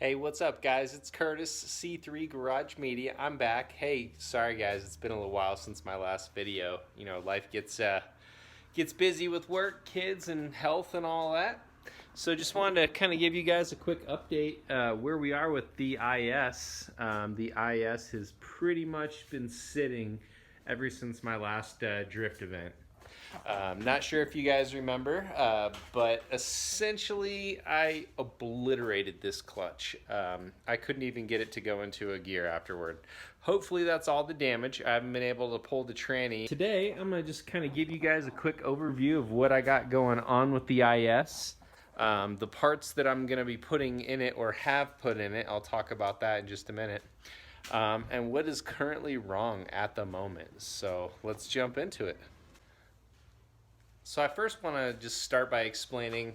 Hey, what's up, guys? It's Curtis, C3 Garage Media. I'm back. Hey, sorry, guys. It's been a little while since my last video. You know, life gets busy with work, kids, and health and all that. So just wanted to kind of give you guys a quick update where we are with the IS. The IS has pretty much been sitting ever since my last drift event. Not sure if you guys remember, but essentially I obliterated this clutch. I couldn't even get it to go into a gear afterward. Hopefully that's all the damage. I haven't been able to pull the tranny. Today I'm going to just kind of give you guys a quick overview of what I got going on with the IS. The parts that I'm going to be putting in it or have put in it, I'll talk about that in just a minute. And what is currently wrong at the moment. So let's jump into it. So I first want to just start by explaining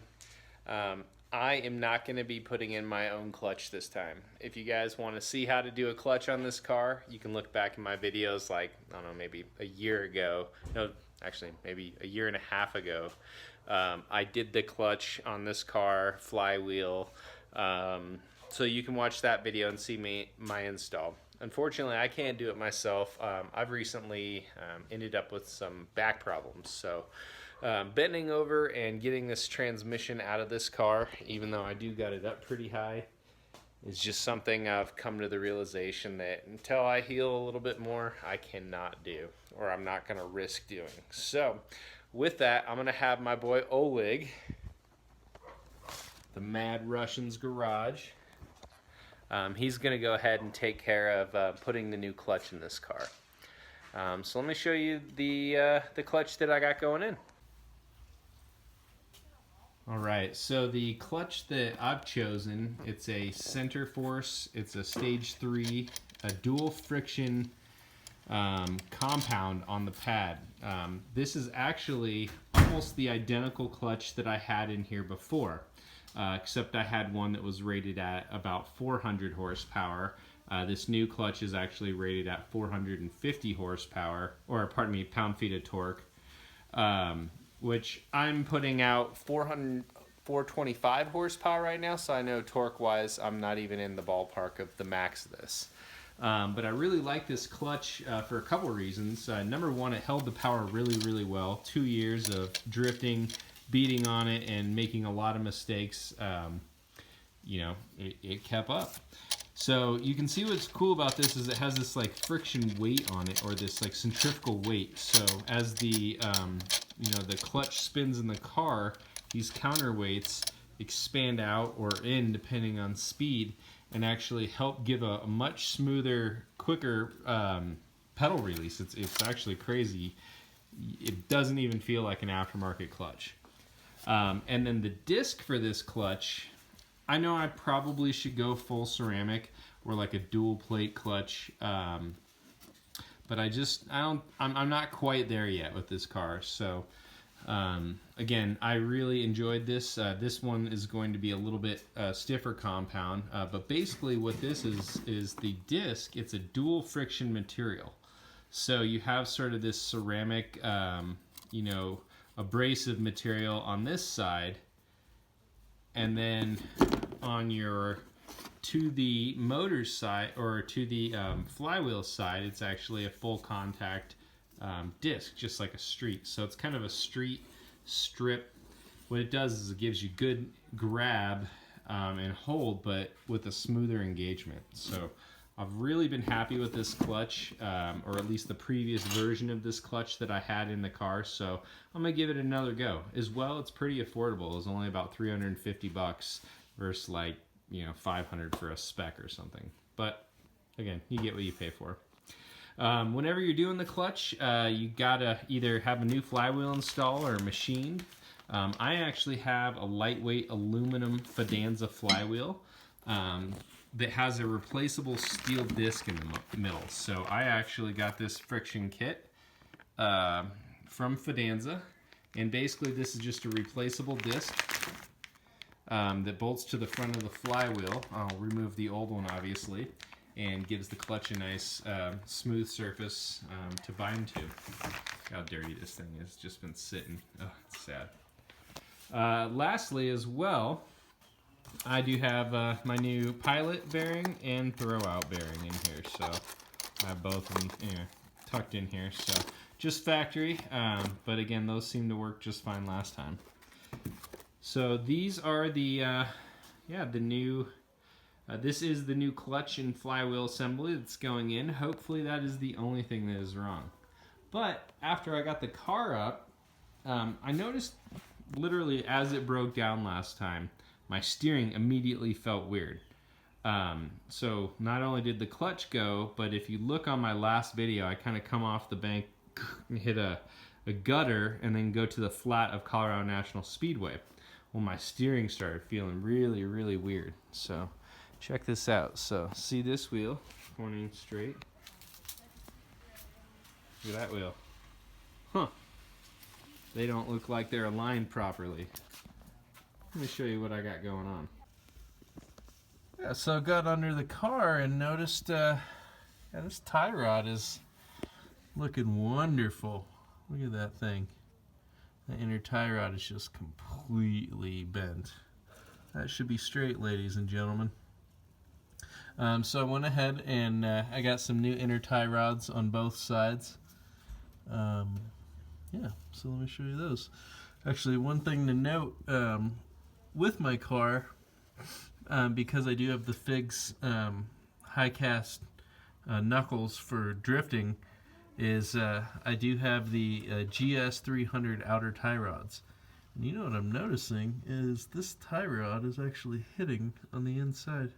I am not going to be putting in my own clutch this time. If you guys want to see how to do a clutch on this car, you can look back in my videos like, I don't know, maybe a year ago. No, actually, maybe a year and a half ago. I did the clutch on this car, flywheel. So you can watch that video and see my install. Unfortunately, I can't do it myself. I've recently ended up with some back problems. So bending over and getting this transmission out of this car, even though I do got it up pretty high, is just something I've come to the realization that until I heal a little bit more, I cannot do, or I'm not going to risk doing. So with that, I'm going to have my boy Oleg, the Mad Russian's Garage. He's going to go ahead and take care of putting the new clutch in this car. So let me show you the clutch that I got going in. Alright, so the clutch that I've chosen, it's a center force, it's a stage 3, a dual friction compound on the pad. This is actually almost the identical clutch that I had in here before, except I had one that was rated at about 400 horsepower. This new clutch is actually rated at 450 horsepower, or pardon me, pound-feet of torque. Which I'm putting out 425 horsepower right now, so I know torque-wise I'm not even in the ballpark of the max of this. But I really like this clutch for a couple of reasons. Number one, it held the power really well. 2 years of drifting, beating on it, and making a lot of mistakes. You know, it kept up. So you can see what's cool about this is it has this like friction weight on it, or this like centrifugal weight. So as the you know, the clutch spins in the car, these counterweights expand out or in depending on speed, and actually help give a much smoother, quicker pedal release. It's actually crazy. It doesn't even feel like an aftermarket clutch. And then the disc for this clutch, I know I probably should go full ceramic or like a dual plate clutch, but I'm not quite there yet with this car. So again, I really enjoyed this. This one is going to be a little bit stiffer compound, but basically what this is the disc. It's a dual friction material. So you have sort of this ceramic, you know, abrasive material on this side, and then on your to the motor side, or to the flywheel side, it's actually a full contact disc, just like a street. So it's kind of a street strip. What it does is it gives you good grab and hold, but with a smoother engagement. So I've really been happy with this clutch, or at least the previous version of this clutch that I had in the car. So I'm gonna give it another go. As well, it's pretty affordable. It's only about 350 bucks versus like, you know, 500 for a spec or something. But again, you get what you pay for. Whenever you're doing the clutch, you gotta either have a new flywheel installed or machined. I actually have a lightweight aluminum Fadanza flywheel that has a replaceable steel disc in the middle. So I actually got this friction kit from Fadanza, and basically this is just a replaceable disc that bolts to the front of the flywheel. I'll remove the old one, obviously, and gives the clutch a nice smooth surface to bind to. Look how dirty this thing is. Just been sitting. Oh, it's sad. Lastly, as well, I do have my new pilot bearing and throwout bearing in here, so I have both of them tucked in here. So just factory, but again, those seem to work just fine last time. So these are the new. This is the new clutch and flywheel assembly that's going in. Hopefully that is the only thing that is wrong. But after I got the car up, I noticed literally as it broke down last time, my steering immediately felt weird. So not only did the clutch go, but if you look on my last video, I kind of come off the bank and hit a gutter and then go to the flat of Colorado National Speedway. Well, my steering started feeling really, really weird. So check this out. So see this wheel pointing straight? Look at that wheel. Huh. They don't look like they're aligned properly. Let me show you what I got going on. Yeah, so I got under the car and noticed this tie rod is looking wonderful. Look at that thing. The inner tie rod is just completely bent. That should be straight, ladies and gentlemen. So I went ahead and I got some new inner tie rods on both sides. Yeah, so let me show you those. Actually, one thing to note with my car, because I do have the Figs high cast knuckles for drifting, is I do have the GS300 outer tie rods. And you know what I'm noticing is this tie rod is actually hitting on the inside.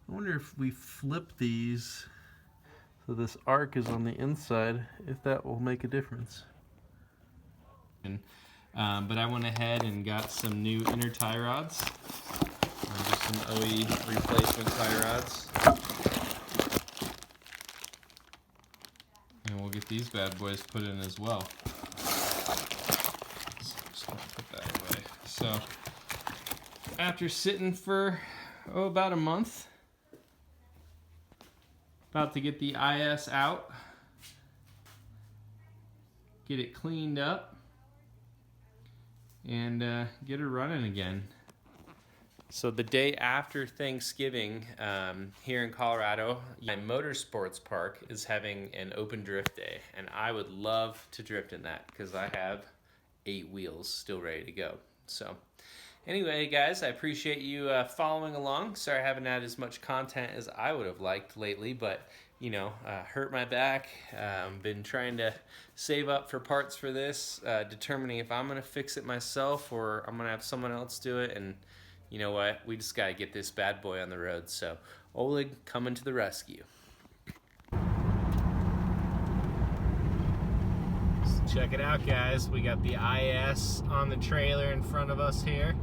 I wonder if we flip these so this arc is on the inside, if that will make a difference. But I went ahead and got some new inner tie rods. Just some OE replacement tie rods. And we'll get these bad boys put in as well. So I'm just gonna put that away. So after sitting for about a month, about to get the IS out, get it cleaned up, and get her running again. So the day after Thanksgiving, here in Colorado, my motorsports park is having an open drift day, and I would love to drift in that because I have 8 wheels still ready to go. So anyway, guys, I appreciate you following along. Sorry I haven't had as much content as I would have liked lately, but you know, hurt my back. Been trying to save up for parts for this, determining if I'm gonna fix it myself or I'm gonna have someone else do it. And you know what? We just gotta get this bad boy on the road. So Oleg coming to the rescue. So check it out, guys. We got the IS on the trailer in front of us here.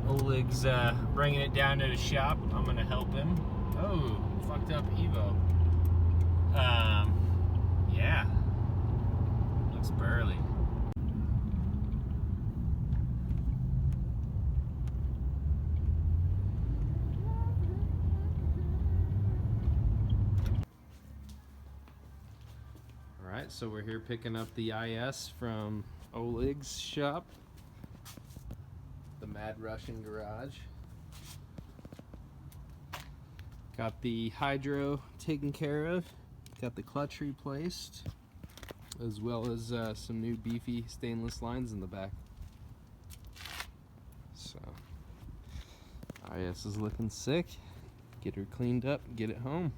Oleg's bringing it down to the shop. I'm gonna help him. Oh, fucked up Evo. Yeah, looks burly. All right, so we're here picking up the IS from Oleg's shop, the Mad Russian Garage. Got the hydro taken care of, got the clutch replaced, as well as some new beefy stainless lines in the back. So, IS is looking sick. Get her cleaned up, get it home.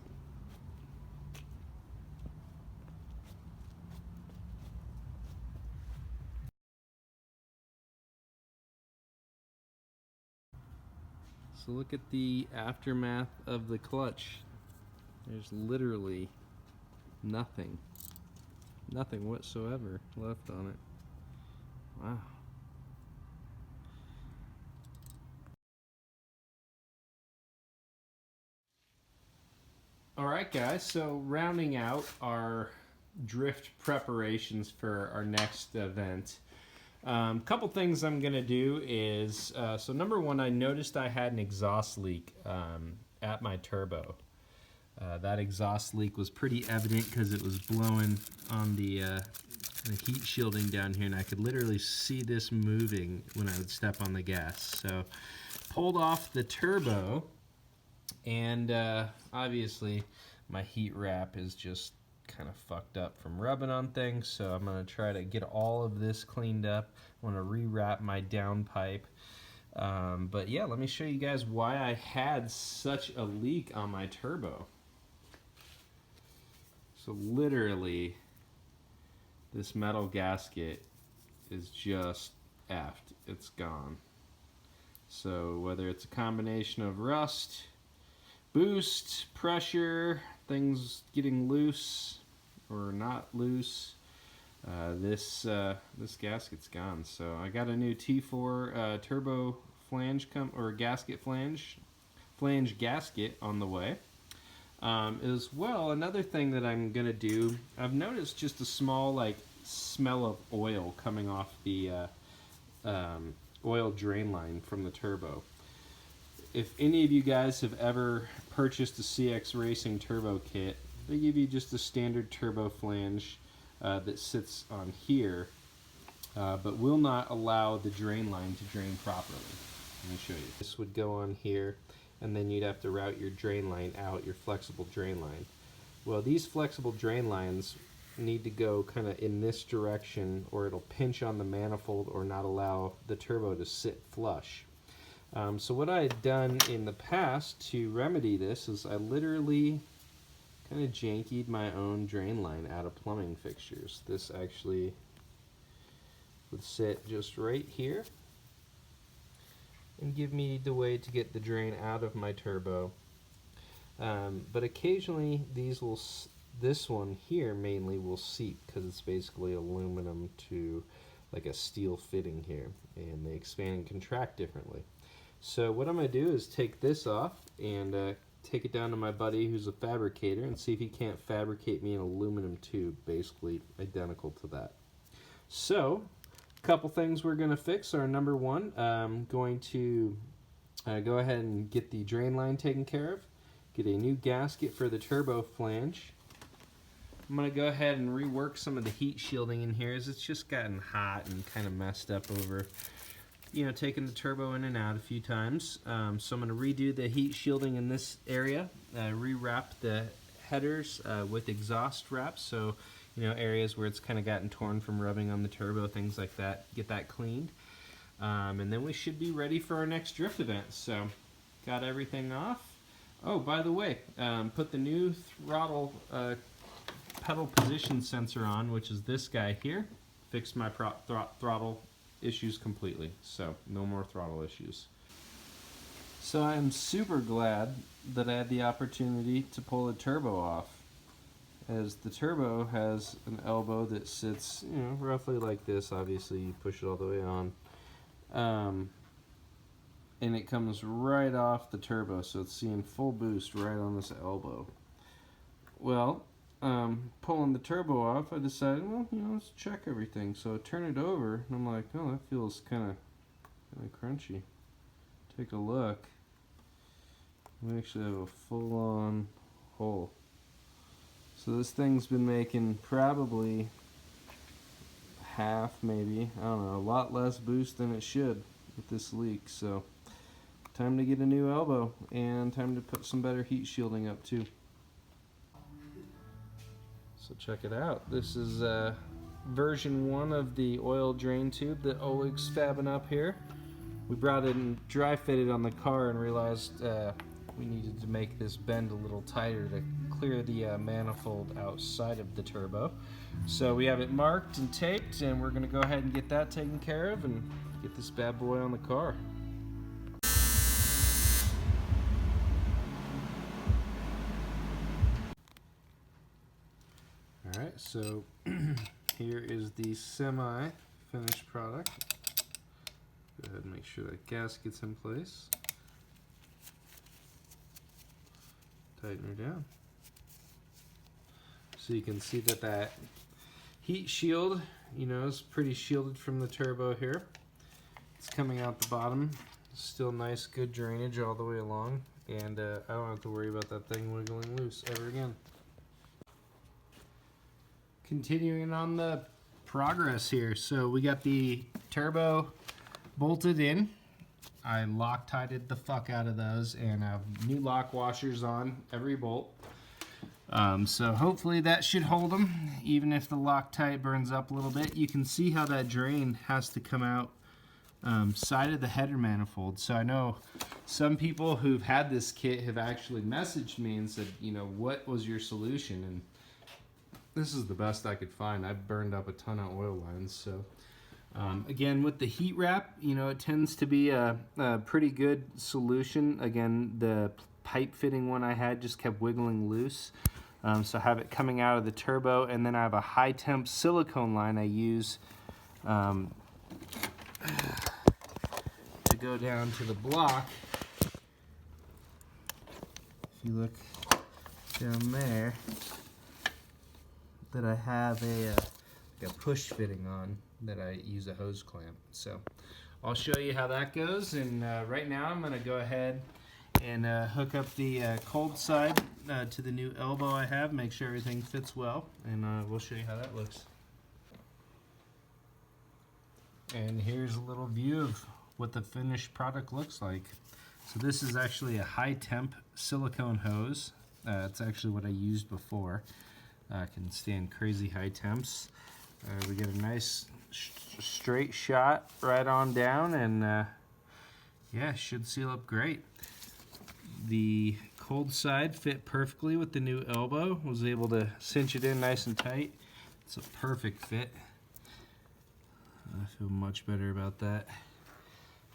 So look at the aftermath of the clutch. There's literally nothing whatsoever left on it. Wow. Alright guys, so rounding out our drift preparations for our next event. Couple things I'm gonna do is, so number one, I noticed I had an exhaust leak at my turbo. That exhaust leak was pretty evident because it was blowing on the heat shielding down here, and I could literally see this moving when I would step on the gas. So pulled off the turbo, and obviously my heat wrap is just kind of fucked up from rubbing on things, so I'm going to try to get all of this cleaned up. I want to rewrap my downpipe. But yeah, let me show you guys why I had such a leak on my turbo. So literally, this metal gasket is just effed. It's gone. So whether it's a combination of rust, boost, pressure, things getting loose or not loose, this gasket's gone. So I got a new T4 turbo flange gasket flange gasket on the way. As well, another thing that I'm gonna do, I've noticed just a small like smell of oil coming off the oil drain line from the turbo. If any of you guys have ever purchased a CX Racing turbo kit, they give you just a standard turbo flange that sits on here, but will not allow the drain line to drain properly. Let me show you. This would go on here, and then you'd have to route your drain line out, your flexible drain line. Well, these flexible drain lines need to go kind of in this direction, or it'll pinch on the manifold or not allow the turbo to sit flush. So what I had done in the past to remedy this is I literally kind of jankied my own drain line out of plumbing fixtures. This actually would sit just right here and give me the way to get the drain out of my turbo. But occasionally this one here mainly will seep because it's basically aluminum to like a steel fitting here, and they expand and contract differently. So what I'm going to do is take this off and take it down to my buddy who's a fabricator and see if he can't fabricate me an aluminum tube basically identical to that. So a couple things we're going to fix are, number one, I'm going to go ahead and get the drain line taken care of, get a new gasket for the turbo flange. I'm going to go ahead and rework some of the heat shielding in here as it's just gotten hot and kind of messed up over, you know, taking the turbo in and out a few times. So I'm going to redo the heat shielding in this area, rewrap the headers with exhaust wraps, so you know, areas where it's kind of gotten torn from rubbing on the turbo, things like that, get that cleaned. And then we should be ready for our next drift event. So got everything off. Oh, by the way, put the new throttle pedal position sensor on, which is this guy here. Fixed my throttle issues completely, so no more throttle issues. So I'm super glad that I had the opportunity to pull the turbo off, as the turbo has an elbow that sits, you know, roughly like this. Obviously you push it all the way on, and it comes right off the turbo, so it's seeing full boost right on this elbow. Well, pulling the turbo off, I decided, well, you know, let's check everything. So I turn it over, and I'm like, oh, that feels kind of crunchy. Take a look. We actually have a full-on hole. So this thing's been making probably half, maybe, I don't know, a lot less boost than it should with this leak. So time to get a new elbow, and time to put some better heat shielding up too. So check it out. This is version 1 of the oil drain tube that Oleg's fabbing up here. We brought it and dry fitted on the car and realized we needed to make this bend a little tighter to clear the manifold outside of the turbo. So we have it marked and taped, and we're going to go ahead and get that taken care of and get this bad boy on the car. Alright, so here is the semi-finished product. Go ahead and make sure that gasket's in place. Tighten her down. So you can see that that heat shield, you know, is pretty shielded from the turbo here. It's coming out the bottom. Still nice, good drainage all the way along, and I don't have to worry about that thing wiggling loose ever again. Continuing on the progress here, so we got the turbo bolted in. I Loctited the fuck out of those, and I have new lock washers on every bolt. So hopefully that should hold them, even if the Loctite burns up a little bit. You can see how that drain has to come out side of the header manifold. So I know some people who've had this kit have actually messaged me and said, you know, what was your solution? And this is the best I could find. I've burned up a ton of oil lines. So again, with the heat wrap, you know, it tends to be a pretty good solution. Again, the pipe fitting one I had just kept wiggling loose. So I have it coming out of the turbo, and then I have a high temp silicone line I use to go down to the block. If you look down there, that I have a push fitting on that I use a hose clamp. So I'll show you how that goes, and right now I'm going to go ahead and hook up the cold side to the new elbow I have, make sure everything fits well, and we'll show you how that looks. And here's a little view of what the finished product looks like. So this is actually a high temp silicone hose. It's actually what I used before. I can stand crazy high temps. We get a nice straight shot right on down, and yeah, should seal up great. The cold side fit perfectly with the new elbow. Was able to cinch it in nice and tight. It's a perfect fit. I feel much better about that.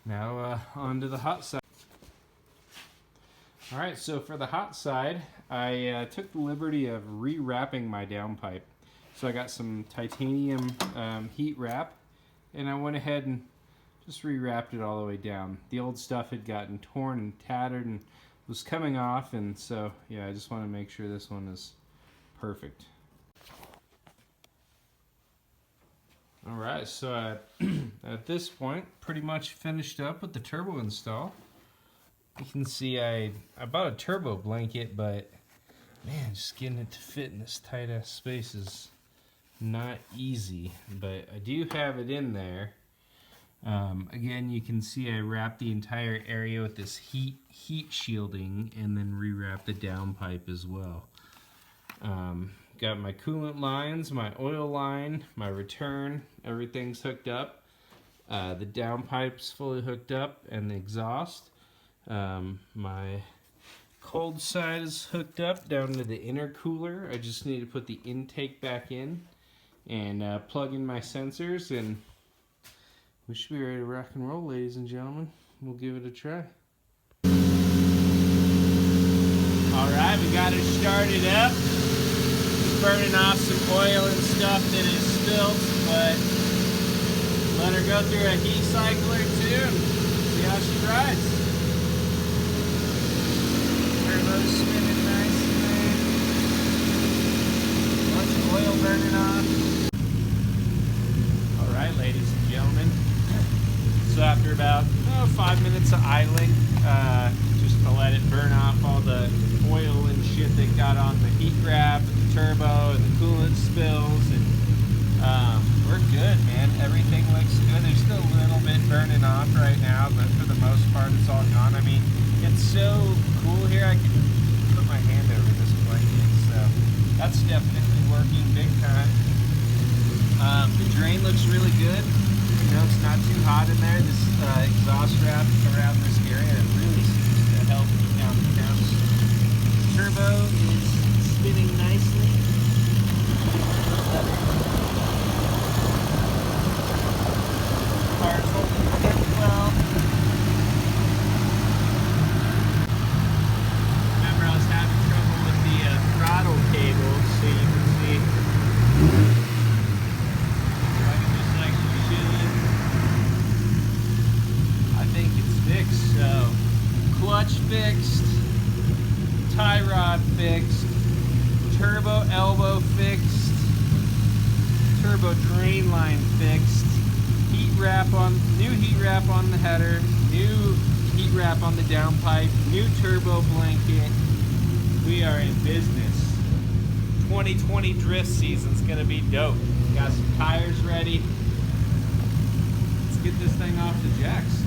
Now on to the hot side. Alright, so for the hot side, I took the liberty of rewrapping my downpipe. So I got some titanium heat wrap, and I went ahead and just rewrapped it all the way down. The old stuff had gotten torn and tattered and was coming off, and so yeah, I just want to make sure this one is perfect. Alright, so at this point, pretty much finished up with the turbo install. You can see I bought a turbo blanket, but man, just getting it to fit in this tight ass space is not easy, but I do have it in there. Again, you can see I wrapped the entire area with this heat shielding, and then rewrapped the downpipe as well. Got my coolant lines, my oil line, my return, everything's hooked up. The downpipe's fully hooked up, and the exhaust. My cold side is hooked up down to the intercooler. I just need to put the intake back in and plug in my sensors, and we should be ready to rock and roll, ladies and gentlemen. We'll give it a try. Alright, we got it started up. Just burning off some oil and stuff that is spilled, but let her go through a heat cycle or two and see how she rides. Turbo's spinning nicely. Bunch of oil burning off. Alright, ladies and gentlemen. So after about 5 minutes of idling, just to let it burn off all the oil and shit that got on the heat wrap, and the turbo, and the coolant spills, and we're good, man. Everything looks good. There's still a little bit burning off right now, but for the most part, it's all gone. I mean, it's so cool here. I can put my hand over this blanket, so that's definitely working big time. The drain looks really good. You know, it's not too hot in there. This exhaust wrap around this area really seems to help keep down the temps. Turbo is spinning nicely. Car's holding pretty well. Remember, I was having trouble with the throttle cable, so you can see. So, clutch fixed, tie rod fixed, turbo elbow fixed, turbo drain line fixed, new heat wrap on the header, new heat wrap on the downpipe, new turbo blanket. We are in business. 2020 drift season's gonna be dope. Got some tires ready. Let's get this thing off the jacks.